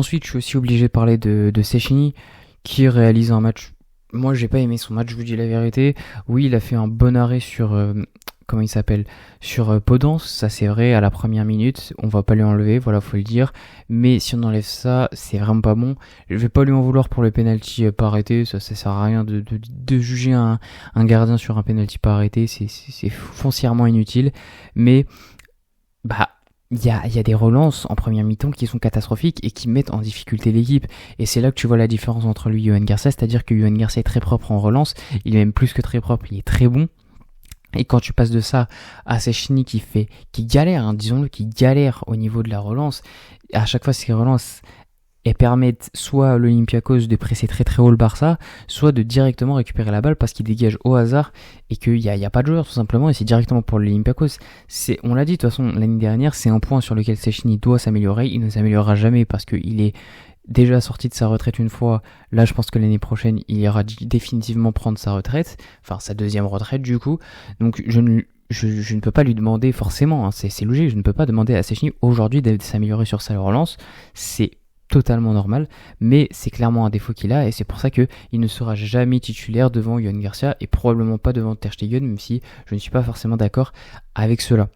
Ensuite, je suis aussi obligé de parler de Szczęsny, qui réalise un match. Moi, j'ai pas aimé son match, je vous dis la vérité. Oui, il a fait un bon arrêt sur comment il s'appelle, sur Podence, ça c'est vrai, à la première minute, on va pas lui enlever, voilà, faut le dire. Mais si on enlève ça, c'est vraiment pas bon. Je vais pas lui en vouloir pour le penalty pas arrêté, ça sert à rien de juger un gardien sur un penalty pas arrêté, c'est foncièrement inutile. Mais bah il y a des relances en première mi-temps qui sont catastrophiques et qui mettent en difficulté l'équipe. Et c'est là que tu vois la différence entre lui et Yohan Garcia, c'est-à-dire que Yohan Garcia est très propre en relance, il est même plus que très propre, il est très bon. Et quand tu passes de ça à Szczęsny qui galère, hein, disons-le, qui galère au niveau de la relance, à chaque fois ces relances, elles permettent soit à l'Olympiakos de presser très très haut le Barça, soit de directement récupérer la balle parce qu'il dégage au hasard et qu'il n'y a pas de joueur tout simplement et c'est directement pour l'Olympiakos. On l'a dit de toute façon l'année dernière, c'est un point sur lequel Szczęsny doit s'améliorer, il ne s'améliorera jamais parce qu'il est déjà sorti de sa retraite une fois. Là, je pense que l'année prochaine, il ira définitivement prendre sa retraite, enfin sa deuxième retraite du coup. Donc je ne peux pas lui demander forcément, hein, c'est logique, je ne peux pas demander à Szczęsny aujourd'hui de s'améliorer sur sa relance. C'est totalement normal, mais c'est clairement un défaut qu'il a et c'est pour ça qu'il ne sera jamais titulaire devant Yohan Garcia et probablement pas devant Ter Stegen, même si je ne suis pas forcément d'accord avec cela.